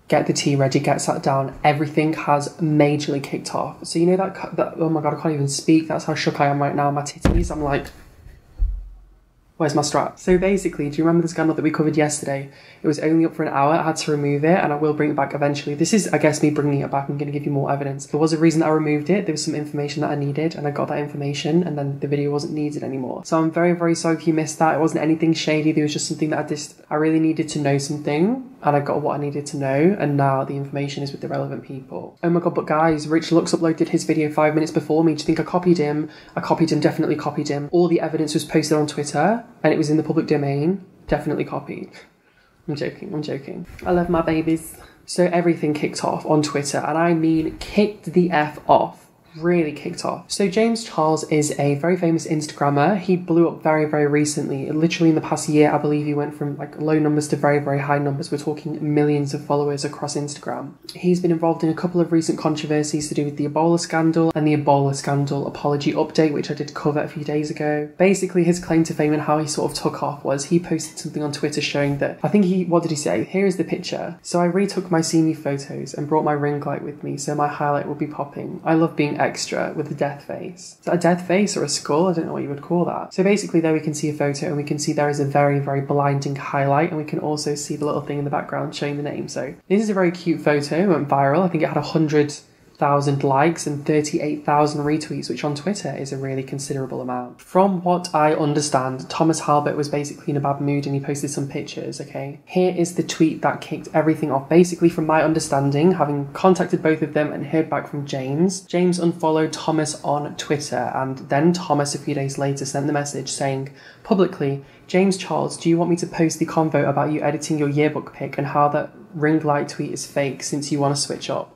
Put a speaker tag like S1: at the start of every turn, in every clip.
S1: get the tea ready, get sat down, everything has majorly kicked off. So you know that oh my god, I can't even speak. That's how shook I am right now. My titties, I'm like, where's my strap? So basically, do you remember the scandal that we covered yesterday? It was only up for an hour. I had to remove it, and I will bring it back eventually. This is, I guess, me bringing it back. I'm going to give you more evidence. There was a reason that I removed it. There was some information that I needed, and I got that information, and then the video wasn't needed anymore. So I'm very, very sorry if you missed that. It wasn't anything shady. There was just something that I really needed to know something, and I got what I needed to know, and now the information is with the relevant people. Oh my god, but guys, Rich Lux uploaded his video 5 minutes before me. Do you think I copied him? I copied him, definitely copied him. All the evidence was posted on Twitter, and it was in the public domain. Definitely copied. I'm joking. I love my babies. So everything kicked off on Twitter, and I mean kicked the F off. Really kicked off. So James Charles is a very famous Instagrammer. He blew up very, very recently. Literally in the past year, I believe he went from like low numbers to very, very high numbers. We're talking millions of followers across Instagram. He's been involved in a couple of recent controversies to do with the Ebola scandal and the Ebola scandal apology update, which I did cover a few days ago. Basically, his claim to fame and how he sort of took off was he posted something on Twitter showing that, what did he say? Here's the picture. So I retook my senior photos and brought my ring light with me so my highlight will be popping. I love being extra with a death face. Is that a death face or a skull? I don't know what you would call that. So basically there we can see a photo and we can see there is a very, very blinding highlight, and we can also see the little thing in the background showing the name. So this is a very cute photo. It went viral. I think it had 100,000 likes and 38,000 retweets, which on Twitter is a really considerable amount. From what I understand, Thomas Halbert was basically in a bad mood and he posted some pictures, okay? Here is the tweet that kicked everything off. Basically, from my understanding, having contacted both of them and heard back from James unfollowed Thomas on Twitter, and then Thomas a few days later sent the message saying publicly, James Charles, do you want me to post the convo about you editing your yearbook pic and how that ring light tweet is fake since you want to switch up?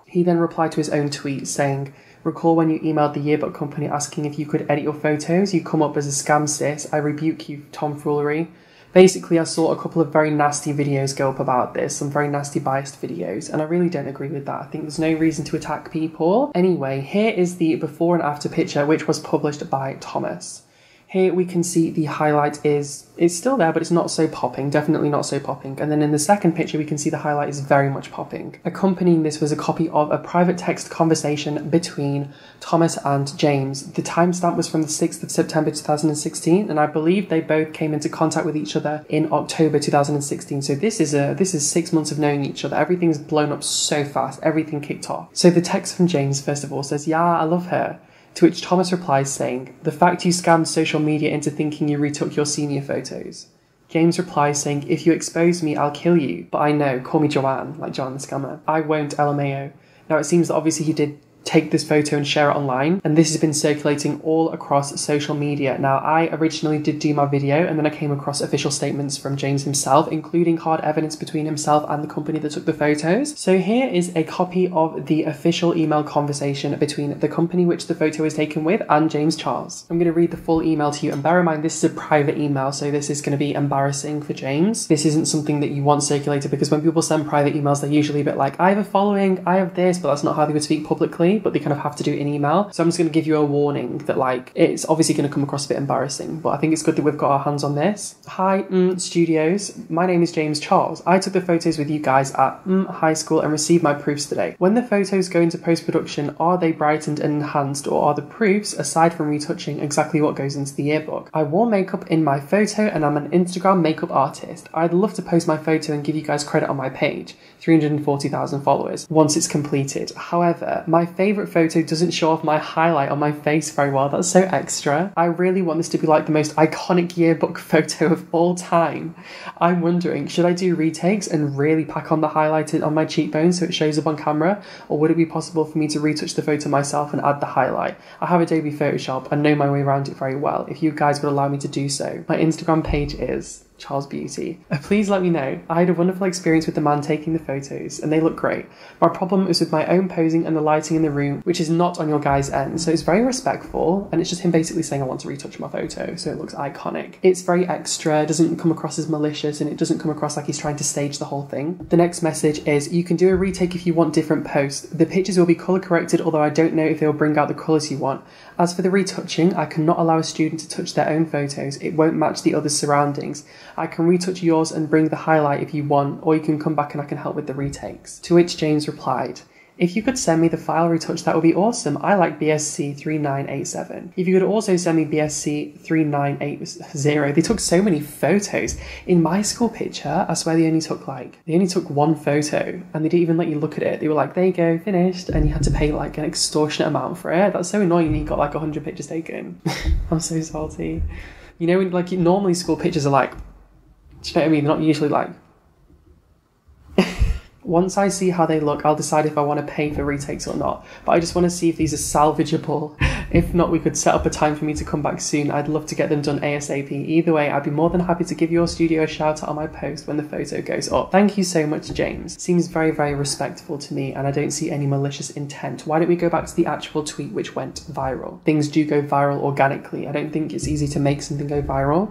S1: He then replied to his own tweet saying, recall when you emailed the yearbook company asking if you could edit your photos? You come up as a scam sis. I rebuke you for tomfoolery. Basically, I saw a couple of very nasty videos go up about this, some very nasty biased videos, and I really don't agree with that. I think there's no reason to attack people. Anyway, here is the before and after picture, which was published by Thomas. Here we can see the highlight it's still there, but it's not so popping, definitely not so popping. And then in the second picture, we can see the highlight is very much popping. Accompanying this was a copy of a private text conversation between Thomas and James. The timestamp was from the 6th of September 2016, and I believe they both came into contact with each other in October 2016. So this is 6 months of knowing each other. Everything's blown up so fast, everything kicked off. So the text from James, first of all, says, yeah, I love her. To which Thomas replies saying, the fact you scammed social media into thinking you retook your senior photos. James replies saying, if you expose me, I'll kill you. But I know, call me Joanne, like John the Scammer. I won't, LMAO. Now it seems that obviously he did take this photo and share it online, and this has been circulating all across social media. Now, I originally did do my video, and then I came across official statements from James himself, including hard evidence between himself and the company that took the photos. So here is a copy of the official email conversation between the company which the photo was taken with and James Charles. I'm going to read the full email to you, and bear in mind this is a private email, so this is going to be embarrassing for James. This isn't something that you want circulated, because when people send private emails, they're usually a bit like, I have a following, I have this, but that's not how they would speak publicly, but they kind of have to do it in email. So I'm just going to give you a warning that like it's obviously going to come across a bit embarrassing, but I think it's good that we've got our hands on this. Hi studios, my name is James Charles. I took the photos with you guys at high school and received my proofs today. When the photos go into post-production, are they brightened and enhanced, or are the proofs, aside from retouching, exactly what goes into the yearbook? I wore makeup in my photo and I'm an Instagram makeup artist. I'd love to post my photo and give you guys credit on my page, 340,000 followers, once it's completed. However, my favourite photo doesn't show off my highlight on my face very well. That's so extra. I really want this to be like the most iconic yearbook photo of all time. I'm wondering, should I do retakes and really pack on the highlight on my cheekbones so it shows up on camera? Or would it be possible for me to retouch the photo myself and add the highlight? I have Adobe Photoshop and know my way around it very well, if you guys would allow me to do so. My Instagram page is Charles Beauty. Please let me know. I had a wonderful experience with the man taking the photos and they look great. My problem is with my own posing and the lighting in the room, which is not on your guys' end. So it's very respectful and it's just him basically saying I want to retouch my photo so it looks iconic. It's very extra, it doesn't come across as malicious, and it doesn't come across like he's trying to stage the whole thing. The next message is, you can do a retake if you want different posts. The pictures will be colour corrected, although I don't know if they'll bring out the colours you want. As for the retouching, I cannot allow a student to touch their own photos. It won't match the other surroundings. I can retouch yours and bring the highlight if you want, or you can come back and I can help with the retakes. To which James replied, if you could send me the file retouch, that would be awesome. I like BSC 3987. If you could also send me BSC 3980. They took so many photos. In my school picture, I swear they only took one photo and they didn't even let you look at it. They were like, there you go, finished. And you had to pay like an extortionate amount for it. That's so annoying. You got like 100 pictures taken. I'm so salty. You know, like normally school pictures are like, do you know what I mean? They're not usually like, once I see how they look, I'll decide if I want to pay for retakes or not. But I just want to see if these are salvageable. If not, we could set up a time for me to come back soon. I'd love to get them done ASAP. Either way, I'd be more than happy to give your studio a shout out on my post when the photo goes up. Thank you so much, James. Seems very, very respectful to me and I don't see any malicious intent. Why don't we go back to the actual tweet which went viral? Things do go viral organically. I don't think it's easy to make something go viral.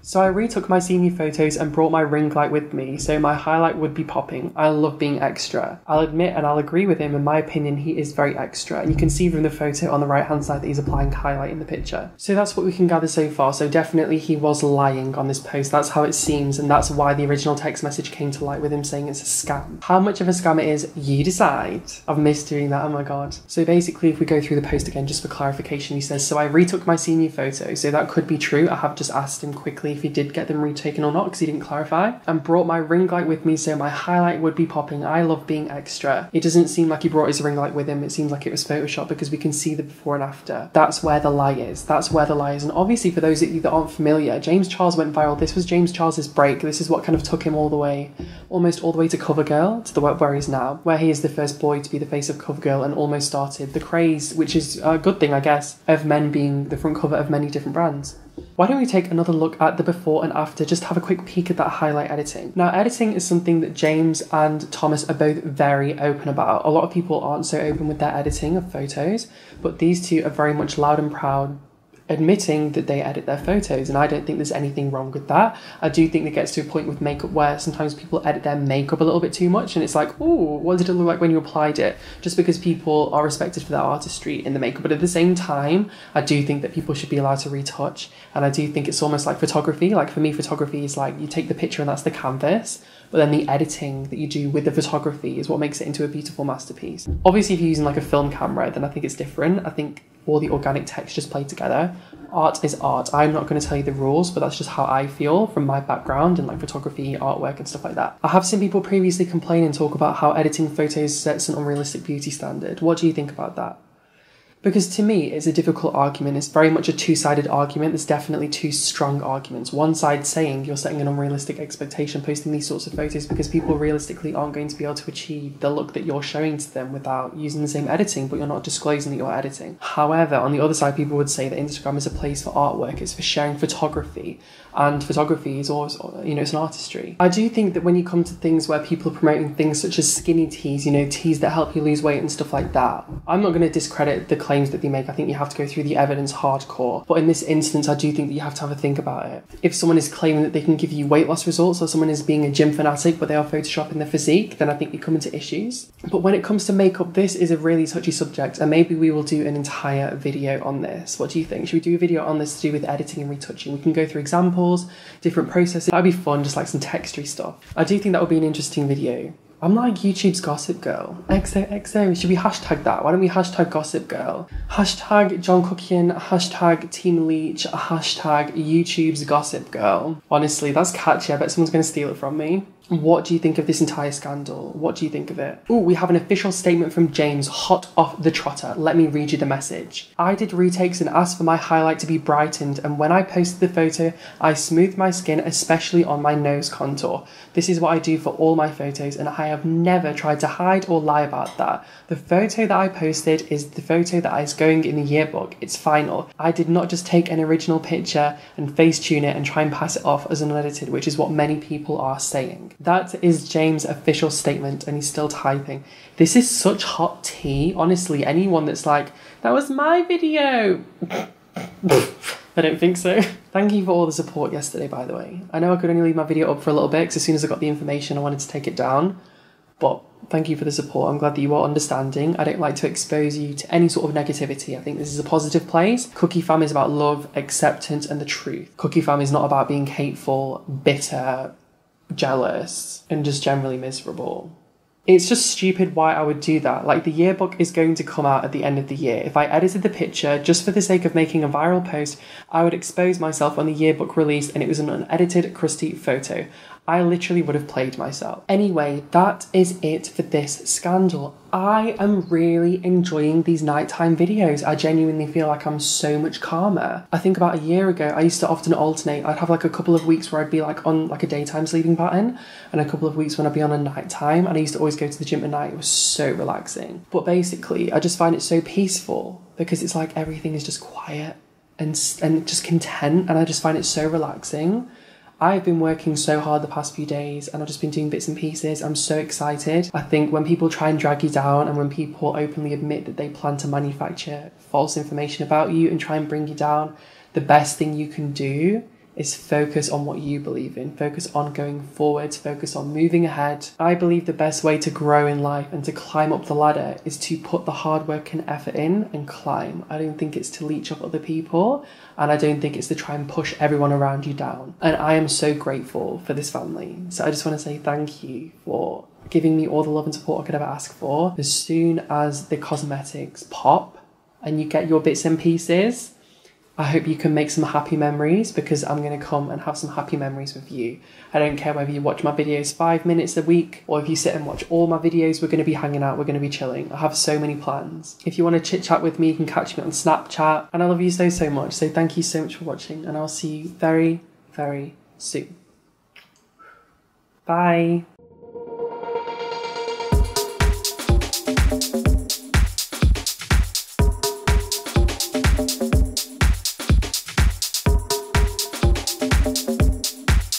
S1: So I retook my senior photos and brought my ring light with me, so my highlight would be popping. I love being extra. I'll admit and I'll agree with him, in my opinion, he is very extra. And you can see from the photo on the right hand side that he's applying highlight in the picture. So that's what we can gather so far. So definitely he was lying on this post. That's how it seems, and that's why the original text message came to light with him saying it's a scam. How much of a scam it is, you decide. I've missed doing that, oh my god. So basically if we go through the post again, just for clarification, he says, so I retook my senior photo. So that could be true. I have just asked him quickly if he did get them retaken or not because he didn't clarify, and brought my ring light with me so my highlight would be popping. I love being extra. It doesn't seem like he brought his ring light with him. It seems like it was Photoshop because we can see the before and after. That's where the lie is. That's where the lie is. And obviously for those of you that aren't familiar, James Charles went viral. This was James Charles's break. This is what kind of took him all the way, almost all the way to CoverGirl, to the where he is now, where he is the first boy to be the face of CoverGirl and almost started the craze, which is a good thing, I guess, of men being the front cover of many different brands. Why don't we take another look at the before and after, just have a quick peek at that highlight editing. Now, editing is something that James and Thomas are both very open about. A lot of people aren't so open with their editing of photos, but these two are very much loud and proud, admitting that they edit their photos, and I don't think there's anything wrong with that. I do think it gets to a point with makeup where sometimes people edit their makeup a little bit too much and it's like, oh, what did it look like when you applied it? Just because people are respected for their artistry in the makeup. But at the same time, I do think that people should be allowed to retouch, and I do think it's almost like photography. Like for me, photography is like you take the picture and that's the canvas, but then the editing that you do with the photography is what makes it into a beautiful masterpiece. Obviously, if you're using like a film camera, then I think it's different. I think all the organic textures play together. Art is art. I'm not going to tell you the rules, but that's just how I feel from my background and like photography, artwork and stuff like that. I have seen people previously complain and talk about how editing photos sets an unrealistic beauty standard. What do you think about that? Because to me, it's a difficult argument. It's very much a two-sided argument. There's definitely two strong arguments. One side saying you're setting an unrealistic expectation posting these sorts of photos because people realistically aren't going to be able to achieve the look that you're showing to them without using the same editing, but you're not disclosing that you're editing. However, on the other side, people would say that Instagram is a place for artwork. It's for sharing photography. And photography is always, you know, it's an artistry. I do think that when you come to things where people are promoting things such as skinny teas, you know, teas that help you lose weight and stuff like that, I'm not going to discredit the claims that they make. I think you have to go through the evidence hardcore. But in this instance, I do think that you have to have a think about it. If someone is claiming that they can give you weight loss results, or someone is being a gym fanatic, but they are photoshopping their physique, then I think you come into issues. But when it comes to makeup, this is a really touchy subject, and maybe we will do an entire video on this. What do you think? Should we do a video on this to do with editing and retouching? We can go through examples, different processes. That'd be fun, just like some textury stuff. I do think that would be an interesting video. I'm like YouTube's Gossip Girl. XOXO. Should we hashtag that? Why don't we hashtag Gossip Girl? Hashtag John Kuckian. Hashtag Team Leech. Hashtag YouTube's Gossip Girl. Honestly, that's catchy. I bet someone's going to steal it from me. What do you think of this entire scandal? What do you think of it? Oh, we have an official statement from James, hot off the trotter. Let me read you the message. I did retakes and asked for my highlight to be brightened, and when I posted the photo, I smoothed my skin, especially on my nose contour. This is what I do for all my photos, and I have never tried to hide or lie about that. The photo that I posted is the photo that is going in the yearbook. It's final. I did not just take an original picture and face tune it and try and pass it off as unedited, which is what many people are saying. That is James' official statement, and he's still typing. This is such hot tea. Honestly, anyone that's like, that was my video. I don't think so. Thank you for all the support yesterday, by the way. I know I could only leave my video up for a little bit because as soon as I got the information, I wanted to take it down. But Thank you for the support. I'm glad that you are understanding. I don't like to expose you to any sort of negativity. I think this is a positive place. Cookie Fam is about love, acceptance, and the truth. Cookie Fam is not about being hateful, bitter, jealous, and just generally miserable. It's just stupid why I would do that. Like, the yearbook is going to come out at the end of the year. If I edited the picture just for the sake of making a viral post, I would expose myself when the yearbook released and it was an unedited, crusty photo. I literally would have played myself. Anyway, that is it for this scandal. I am really enjoying these nighttime videos. I genuinely feel like I'm so much calmer. I think about a year ago, I used to often alternate. I'd have like a couple of weeks where I'd be like on like a daytime sleeping pattern and a couple of weeks when I'd be on a nighttime, and I used to always go to the gym at night. It was so relaxing. But basically, I just find it so peaceful because it's like everything is just quiet and just content, and I just find it so relaxing. I've been working so hard the past few days and I've just been doing bits and pieces. I'm so excited. I think when people try and drag you down and when people openly admit that they plan to manufacture false information about you and try and bring you down, the best thing you can do is focus on what you believe in, focus on going forward, focus on moving ahead. I believe the best way to grow in life and to climb up the ladder is to put the hard work and effort in and climb. I don't think it's to leech off other people, and I don't think it's to try and push everyone around you down. And I am so grateful for this family. So I just want to say thank you for giving me all the love and support I could ever ask for. As soon as the cosmetics pop and you get your bits and pieces, I hope you can make some happy memories, because I'm going to come and have some happy memories with you. I don't care whether you watch my videos 5 minutes a week or if you sit and watch all my videos. We're going to be hanging out. We're going to be chilling. I have so many plans. If you want to chit chat with me, you can catch me on Snapchat. And I love you so, so much. So thank you so much for watching, and I'll see you very, very soon. Bye.